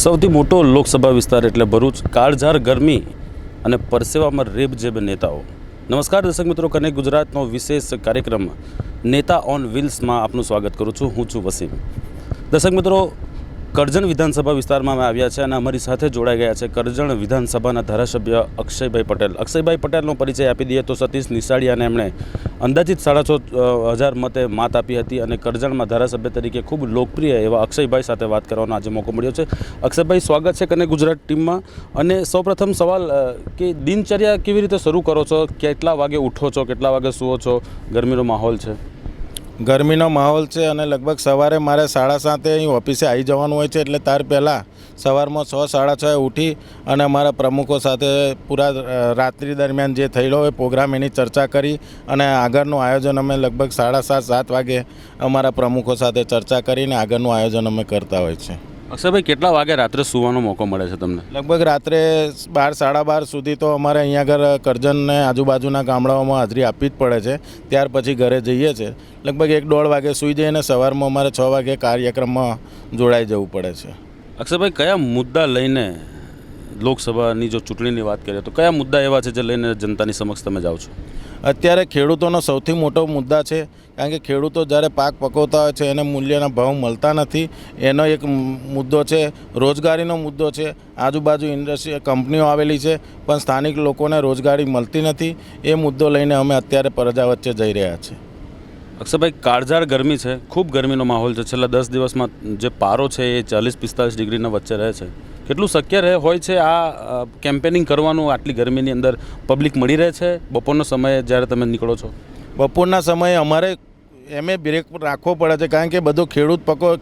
સૌથી મોટો લોકસભા વિસ્તાર એટલે ભરૂચ, કાળઝાળ ગરમી અને પરસેવામાં રેબઝેબ નેતાઓ. નમસ્કાર દર્શક મિત્રો, કનેક્ટ ગુજરાતનો વિશેષ કાર્યક્રમ નેતા ઓન વ્હીલ્સમાં આપનું સ્વાગત કરું છું. હું છું વસીમ. દર્શક મિત્રો, કરજણ વિધાનસભા વિસ્તારમાં અમે આવ્યા છે અને અમારી સાથે જોડાઈ ગયા છે કરજણ વિધાનસભાના ધારાસભ્ય અક્ષયભાઈ પટેલ. અક્ષયભાઈ પટેલનો પરિચય આપી દઈએ તો સતીશ નિશાળિયાને એમણે અંદાજિત 6,500 મતે માત આપી હતી અને કરજણમાં ધારાસભ્ય તરીકે ખૂબ લોકપ્રિય એવા અક્ષયભાઈ સાથે વાત કરવાનો આજે મોકો મળ્યો છે. અક્ષયભાઈ, સ્વાગત છે કનેક્ટ ગુજરાત ટીમમાં. અને સૌપ્રથમ સવાલ કે દિનચર્યા કેવી રીતે શરૂ કરો છો? કેટલા વાગે ઉઠો છો? કેટલા વાગે સૂવો છો? ગરમીનો માહોલ છે. ગરમીનો માહોલ છે અને લગભગ સવારે મારે 7:30 અહીં ઓફિસે આવી જવાનું હોય છે, એટલે ત્યાર પહેલાં સવારમાં 6-6:30 ઉઠી અને અમારા પ્રમુખો સાથે પૂરા રાત્રિ દરમિયાન જે થયેલો હોય પ્રોગ્રામ એની ચર્ચા કરી અને આગળનું આયોજન અમે લગભગ 7:30-7 વાગે અમારા પ્રમુખો સાથે ચર્ચા કરીને આગળનું આયોજન અમે કરતા હોય છે. અક્ષયભાઈ, કેટલા વાગે રાત્રે સૂવાનો મોકો મળે છે તમને? લગભગ રાત્રે 12-12:30 સુધી તો અમારે અહીંયા આગળ કરજણને આજુબાજુના ગામડાઓમાં હાજરી આપવી જ પડે છે. ત્યાર પછી ઘરે જઈએ છીએ. લગભગ 1-1.5 વાગે સૂઈ જઈએ અને સવારમાં અમારે 6 વાગે કાર્યક્રમમાં જોડાઈ જવું પડે છે. અક્ષયભાઈ, કયા મુદ્દા લઈને લોકસભાની જો ચૂંટણીની વાત કરીએ તો કયા મુદ્દા એવા છે જે લઈને જનતાની સમક્ષ તમે જાઓ છો? અત્યારે ખેડૂતોનો સૌથી મોટો મુદ્દા છે, કારણ કે ખેડૂતો જ્યારે પાક પકવતા હોય છે એને મૂલ્યના ભાવ મળતા નથી. એનો એક મુદ્દો છે. રોજગારીનો મુદ્દો છે. આજુબાજુ ઇન્ડસ્ટ્રી કંપનીઓ આવેલી છે પણ સ્થાનિક લોકોને રોજગારી મળતી નથી. એ મુદ્દો લઈને અમે અત્યારે પ્રજા વચ્ચે જઈ રહ્યા છીએ. અક્ષયભાઈ, કાળઝાળ ગરમી છે, ખૂબ ગરમીનો માહોલ છે. છેલ્લા 10 દિવસમાં જે પારો છે એ 40-45 ડિગ્રીના વચ્ચે રહે છે. કેટલું શક્ય હોય છે આ કેમ્પેનિંગ કરવાનું આટલી ગરમીની અંદર? પબ્લિક મળી રહે છે બપોરનો સમયે જ્યારે તમે નીકળો છો? બપોરના સમયે અમારે બ્રેક રાખવો પડે છે, કારણ કે બધું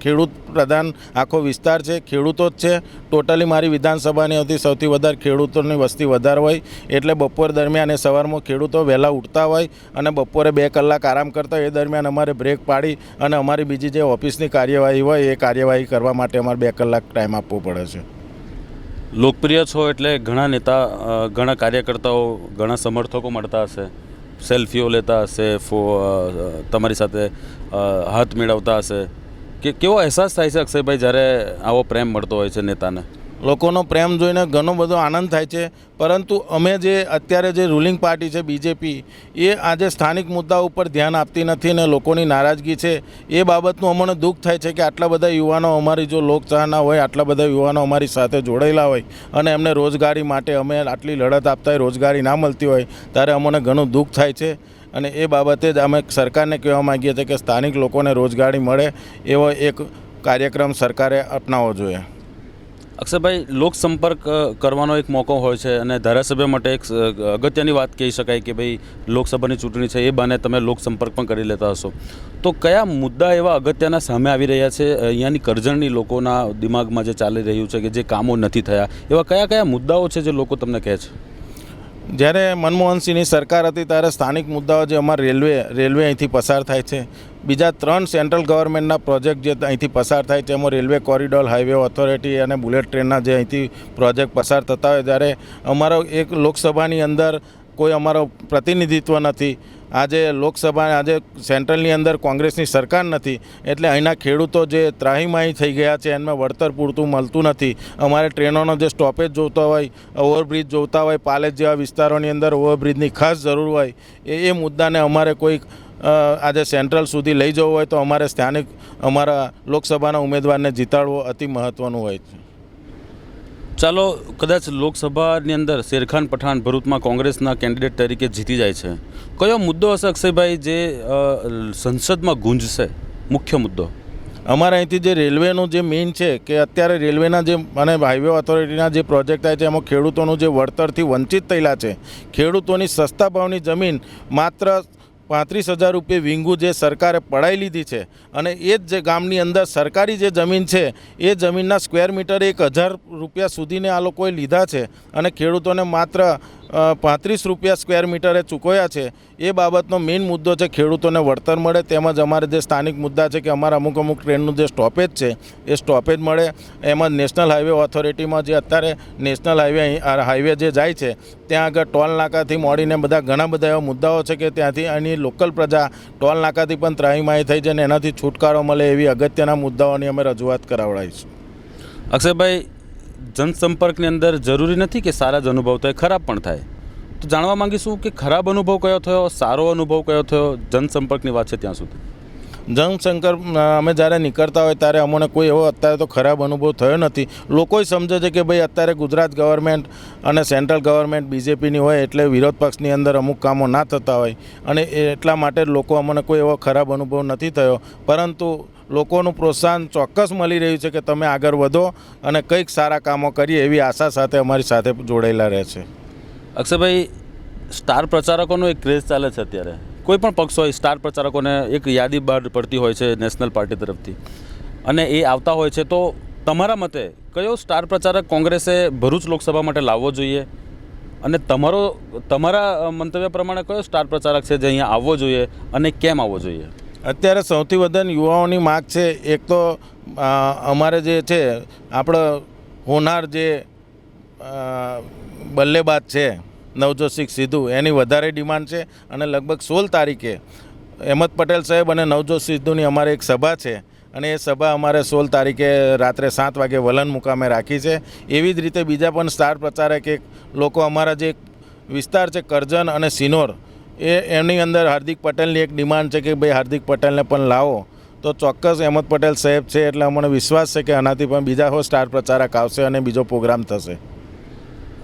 ખેડૂત પ્રધાન આખો વિસ્તાર છે. ખેડૂતો જ છે. ટોટલી મારી વિધાનસભાની હતી સૌથી વધારે ખેડૂતોની વસ્તી વધારે હોય, એટલે બપોર દરમિયાન એ સવારમાં ખેડૂતો વહેલા ઉઠતા હોય અને બપોરે 2 કલાક આરામ કરતા હોય. એ દરમિયાન અમારે બ્રેક પાડી અને અમારી બીજી જે ઓફિસની કાર્યવાહી હોય એ કાર્યવાહી કરવા માટે અમારે 2 કલાક ટાઈમ આપવો પડે છે. લોકપ્રિય છો એટલે ઘણા નેતા, ઘણા કાર્યકર્તાઓ, ઘણા સમર્થકો મળતા હશે, સેલ્ફીઓ લેતા હશે, તમારી સાથે હાથ મેળવતા હશે. કેવો અહેસાસ થાય છે અક્ષયભાઈ જ્યારે આવો પ્રેમ મળતો હોય છે નેતાને? લોકોનો પ્રેમ જોઈને ઘણો બધો આનંદ થાય છે, પરંતુ અમે જે અત્યારે જે રૂલિંગ પાર્ટી છે બીજેપી, એ આજે સ્થાનિક મુદ્દા ઉપર ધ્યાન આપતી નથી અને લોકોની નારાજગી છે. એ બાબતનું અમને દુઃખ થાય છે કે આટલા બધા યુવાનો અમારી જો લોકચાહના હોય, આટલા બધા યુવાનો અમારી સાથે જોડાયેલા હોય અને એમને રોજગારી માટે અમે આટલી લડત આપતા હોય, રોજગારી ના મળતી હોય, ત્યારે અમને ઘણું દુઃખ થાય છે. અને એ બાબતે જ અમે સરકારને કહેવા માગીએ છીએ કે સ્થાનિક લોકોને રોજગારી મળે એવો એક કાર્યક્રમ સરકારે અપનાવવો જોઈએ. અક્ષયભાઈ, લોકસંપર્ક કરવાનો એક મોકો હોય છે અને ધારાસભ્ય માટે એક અગત્યની વાત કહી શકાય કે ભાઈ લોકસભાની ચૂંટણી છે, એ બાને તમે લોકસંપર્ક પણ કરી લેતા હશો. તો કયા મુદ્દા એવા અગત્યના સામે આવી રહ્યા છે અહીંયાની કરજણની લોકોના દિમાગમાં જે ચાલી રહ્યું છે કે જે કામો નથી થયા, એવા કયા મુદ્દાઓ છે જે લોકો તમને કહે છે? જ્યારે મનમોહનસિંહની સરકાર હતી ત્યારે સ્થાનિક મુદ્દાઓ, જે અમારા રેલવે અહીંથી પસાર થાય છે, બીજા 3 સેન્ટ્રલ ગવર્મેન્ટના પ્રોજેક્ટ જે અહીંથી પસાર થાય છે, એમાં રેલવે કોરિડોર, હાઈવે ઓથોરિટી અને બુલેટ ટ્રેનના જે અહીંથી પ્રોજેક્ટ પસાર થતા હોય, ત્યારે અમારો એક લોકસભાની અંદર કોઈ અમારો પ્રતિનિધિત્વ નથી. આજે આજે સેન્ટ્રલની અંદર કોંગ્રેસની સરકાર નથી, એટલે અહીંના ખેડૂતો જે ત્રાહીમાહી થઈ ગયા છે, એમાં વળતર પૂરતું મળતું નથી. અમારે ટ્રેનોનો જે સ્ટોપેજ જોતો હોય, ઓવરબ્રિજ જોતા હોય, પાલેજ જેવા વિસ્તારોની અંદર ઓવરબ્રિજની ખાસ જરૂર હોય, એ મુદ્દાને અમારે કોઈક આજે સેન્ટ્રલ સુધી લઈ જવું હોય તો અમારે સ્થાનિક અમારા લોકસભાના ઉમેદવારને જીતાડવો અતિ મહત્ત્વનું હોય છે. ચાલો, કદાચ લોકસભાની અંદર શેરખાન પઠાણ ભરૂચમાં કોંગ્રેસના કેન્ડિડેટ તરીકે જીતી જાય છે, કયો મુદ્દો હશે અક્ષયભાઈ જે સંસદમાં ગુંજશે? મુખ્ય મુદ્દો અમારા અહીંથી જે રેલવેનું જે મેઇન છે કે અત્યારે રેલવેના જે અને હાઈવે ઓથોરિટીના જે પ્રોજેક્ટ થાય છે, એમાં ખેડૂતોનું જે વળતરથી વંચિત થયેલા છે. ખેડૂતોની સસ્તા ભાવની જમીન માત્ર 35,000 રૂપિયા વીંગું જે સરકારે પડાવી લીધી છે અને એ જ ગામની અંદર સરકારી જે જમીન છે એ જમીનના સ્ક્વેર મીટરે 1,000 રૂપિયા સુધીને આ લોકોએ લીધા છે અને ખેડૂતોને માત્ર 35 રૂપિયા સ્ક્વેર મીટરે ચૂકવ્યા છે. એ બાબતનો મેઇન મુદ્દો છે ખેડૂતોને વળતર મળે. તેમજ અમારે જે સ્થાનિક મુદ્દા છે કે અમારા અમુક ટ્રેનનું જે સ્ટોપેજ છે એ સ્ટોપેજ મળે. એમાં નેશનલ હાઈવે ઓથોરિટીમાં જે અત્યારે નેશનલ હાઈવે જે જાય છે ત્યાં આગળ ટોલ નાકાથી મોડીને ઘણા બધા એવા મુદ્દાઓ છે કે ત્યાંથી એની લોકલ પ્રજા ટોલ નાકાથી પણ ત્રાહીમાહી થઈ જાય ને એનાથી છુટકારો મળે એવી અગત્યના મુદ્દાઓની અમે રજૂઆત કરાવડાવીશું. અક્ષયભાઈ, જનસંપર્કની અંદર જરૂરી નથી કે સારા જ અનુભવ થાય, ખરાબ પણ થાય. તો જાણવા માંગીશું કે ખરાબ અનુભવ કયો થયો, સારો અનુભવ કયો થયો, જનસંપર્કની વાત છે ત્યાં સુધી. જનશંકર અમે જ્યારે નીકળતા હોય ત્યારે અમને કોઈ એવો અત્યારે તો ખરાબ અનુભવ થયો નથી. લોકોય સમજે છે કે ભાઈ અત્યારે ગુજરાત ગવર્મેન્ટ અને સેન્ટ્રલ ગવર્મેન્ટ બીજેપીની હોય એટલે વિરોધ પક્ષની અંદર અમુક કામો ના થતા હોય અને એટલા માટે લોકો અમને કોઈ એવો ખરાબ અનુભવ નથી થયો. પરંતુ લોકોનું પ્રોત્સાહન ચોક્કસ મળી રહ્યું છે કે તમે આગળ વધો અને કંઈક સારા કામો કરીએ એવી આશા સાથે અમારી સાથે જોડાયેલા રહે છે. અક્ષયભાઈ, સ્ટાર પ્રચારકોનો એક ક્રેઝ ચાલે છે અત્યારે. કોઈ પણ પક્ષ હોય, સ્ટાર પ્રચારકોને એક યાદી બહાર પડતી હોય છે નેશનલ પાર્ટી તરફથી અને એ આવતા હોય છે. તો તમારા મતે કયો સ્ટાર પ્રચારક કોંગ્રેસે ભરૂચ લોકસભા માટે લાવવો જોઈએ અને તમારા મંતવ્ય પ્રમાણે કયો સ્ટાર પ્રચારક છે જે અહીંયા આવવો જોઈએ અને કેમ આવવો જોઈએ? અત્યારે સૌથી વધારે યુવાઓની માગ છે. એક તો અમારે જે છે આપણો હોનાર જે બલ્લેબાજ છે નવજોત સિદ્ધુ, એની વધારે ડિમાન્ડ છે અને લગભગ 16 તારીખે અહેમદ પટેલ સાહેબ અને નવજોત સિદ્ધુની અમારે એક સભા છે અને એ સભા અમારે 16 તારીખે રાત્રે 7 વાગે વલણ મુકામે રાખી છે. એવી જ રીતે બીજા પણ સ્ટાર પ્રચારક એક લોકો અમારા જે વિસ્તાર છે કરજણ અને સિનોર, એની અંદર હાર્દિક પટેલની એક ડિમાન્ડ છે કે ભાઈ હાર્દિક પટેલને પણ લાવો. તો ચોક્કસ અહેમદ પટેલ સાહેબ છે એટલે અમને વિશ્વાસ છે કે આનાથી પણ બીજા સ્ટાર પ્રચારક આવશે અને બીજો પ્રોગ્રામ થશે.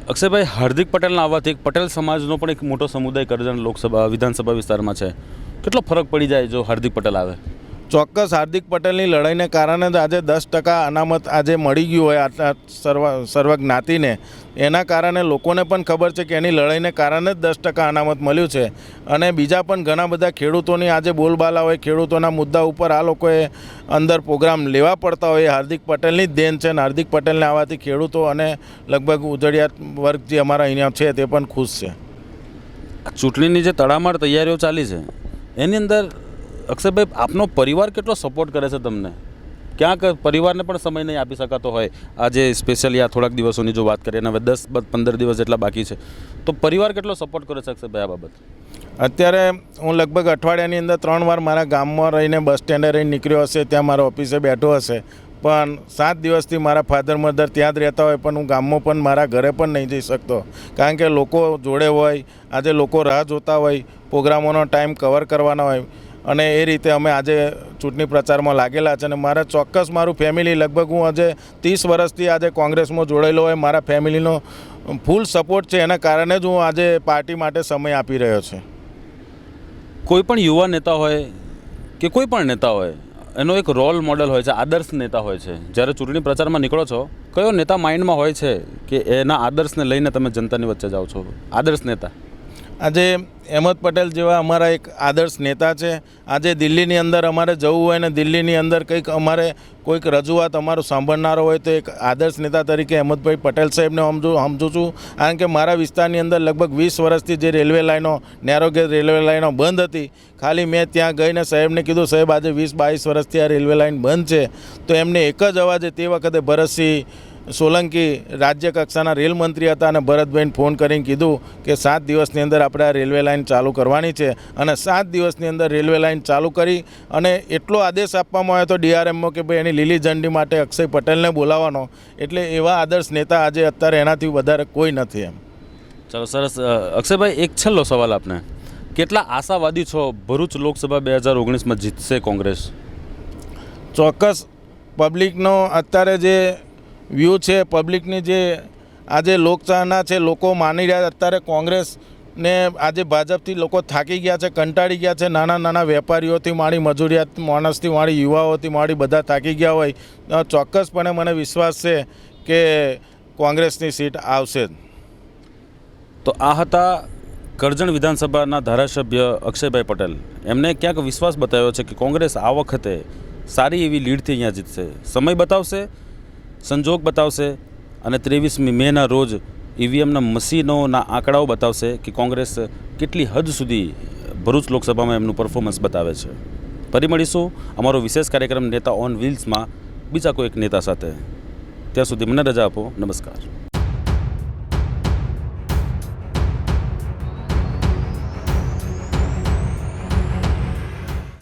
અક્ષયભાઈ, હાર્દિક પટેલના આવવાથી પટેલ સમાજનો પણ એક મોટો સમુદાય કરજણ લોકસભા વિધાનસભા વિસ્તારમાં છે. કેટલો ફરક પડી જાય જો હાર્દિક પટેલ આવે? ચોક્કસ હાર્દિક પટેલની લડાઈને કારણે જ આજે 10% અનામત આજે મળી ગયું હોય આટલા સર્વ જ્ઞાતિને. એના કારણે લોકોને પણ ખબર છે કે એની લડાઈને કારણે જ 10% અનામત મળ્યું છે. અને બીજા પણ ઘણા બધા ખેડૂતોની આજે બોલબાલા હોય, ખેડૂતોના મુદ્દા ઉપર આ લોકોએ અંદર પ્રોગ્રામ લેવા પડતા હોય. હાર્દિક પટેલની જ દેન છે અને હાર્દિક પટેલને આવવાથી ખેડૂતો અને લગભગ ઉજળિયાત વર્ગ જે અમારા અહીંયા છે તે પણ ખુશ છે. ચૂંટણીની જે તડામાર તૈયારીઓ ચાલી છે એની અંદર અક્ષયભાઈ, આપનો પરિવાર કેટલો સપોર્ટ કરે છે તમને? ક્યાંક પરિવારને પણ સમય નહીં આપી શકાતો હોય. આજે સ્પેશિયલી આ થોડાક દિવસોની જો વાત કરીએ અને હવે 10-15 દિવસ જેટલા બાકી છે, તો પરિવાર કેટલો સપોર્ટ કરે છે અક્ષયભાઈ આ બાબત? અત્યારે હું લગભગ અઠવાડિયાની અંદર 3 વાર મારા ગામમાં રહીને બસ સ્ટેન્ડે રહીને નીકળ્યો હશે, ત્યાં મારા ઓફિસે બેઠો હશે. પણ 7 દિવસથી મારા ફાધર મધર ત્યાં જ રહેતા હોય પણ હું ગામમાં પણ મારા ઘરે પણ નહીં જઈ શકતો, કારણ કે લોકો જોડે હોય. આજે લોકો રાહ જોતા હોય, પ્રોગ્રામોનો ટાઈમ કવર કરવાના હોય અને એ રીતે અમે આજે ચૂંટણી પ્રચારમાં લાગેલા છે. અને મારે ચોક્કસ મારું ફેમિલી, લગભગ હું આજે 30 વર્ષથી આજે કોંગ્રેસમાં જોડાયેલો હોય, મારા ફેમિલીનો ફૂલ સપોર્ટ છે. એના કારણે જ હું આજે પાર્ટી માટે સમય આપી રહ્યો છું. કોઈ પણ યુવા નેતા હોય કે કોઈ પણ નેતા હોય, એનો એક રોલ મોડલ હોય છે, આદર્શ નેતા હોય છે. જ્યારે ચૂંટણી પ્રચારમાં નીકળો છો, કયો નેતા માઇન્ડમાં હોય છે કે એના આદર્શને લઈને તમે જનતાની વચ્ચે જાઓ છો? આદર્શ નેતા આજે અહેમદ પટેલ જેવા અમારા એક આદર્શ નેતા છે. આજે દિલ્હીની અંદર અમારે જવું હોય ને દિલ્હીની અંદર કંઈક અમારે કોઈક રજૂઆત અમારું સાંભળનારો હોય તો એક આદર્શ નેતા તરીકે અહેમદભાઈ પટેલ સાહેબને સમજું છું. કારણ કે મારા વિસ્તારની અંદર લગભગ 20 વર્ષથી જે રેલવે લાઈનો, નેરોગેજ રેલવે લાઈનો બંધ હતી, ખાલી મેં ત્યાં ગઈને સાહેબને કીધું, સાહેબ આજે 20-22 વર્ષથી આ રેલવે લાઈન બંધ છે. તો એમને એક જ અવાજે તે વખતે ભરતસિંહ સોલંકી રાજ્ય કક્ષાના રેલ મંત્રી હતા અને ભરતભાઈને ફોન કરીને કીધું કે 7 દિવસની અંદર આપણે આ રેલવે લાઈન ચાલુ કરવાની છે. અને 7 દિવસની અંદર રેલવે લાઈન ચાલુ કરી અને એટલો આદેશ આપવામાં આવ્યો હતો ડીઆરએમમાં કે ભાઈ એની લીલી ઝંડી માટે અક્ષય પટેલને બોલાવવાનો. એટલે એવા આદર્શ નેતા આજે અત્યારે એનાથી વધારે કોઈ નથી એમ. ચાલો, સરસ. અક્ષયભાઈ, એક છેલ્લો સવાલ આપને. કેટલા આશાવાદી છો ભરૂચ લોકસભા 2019માં જીતશે કોંગ્રેસ? ચોક્કસ પબ્લિકનો અત્યારે જે વ્યૂ છે, પબ્લિકની જે આજે લોકચાહના છે, લોકો માની રહ્યા અત્યારે કોંગ્રેસને. આજે ભાજપથી લોકો થાકી ગયા છે, કંટાળી ગયા છે. નાના વેપારીઓથી માંડી, મજૂરિયાત માણસથી માંડી, યુવાઓથી માંડી બધા થાકી ગયા હોય. ચોક્કસપણે મને વિશ્વાસ છે કે કોંગ્રેસની સીટ આવશે જ. તો આ હતા કરજણ વિધાનસભાના ધારાસભ્ય અક્ષયભાઈ પટેલ. એમને ક્યાંક વિશ્વાસ બતાવ્યો છે કે કોંગ્રેસ આ વખતે સારી એવી લીડથી અહીંયા જીતશે. સમય બતાવશે, સંજોગ બતાવશે અને 23મી મેના રોજ ઈવીએમના મશીનોના આંકડાઓ બતાવશે કે કોંગ્રેસ કેટલી હદ સુધી ભરૂચ લોકસભામાં એમનું પરફોર્મન્સ બતાવે છે. ફરી મળીશું અમારો વિશેષ કાર્યક્રમ નેતા ઓન વ્હીલ્સમાં બીજા કોઈ એક નેતા સાથે. ત્યાં સુધી મને રજા આપો. નમસ્કાર.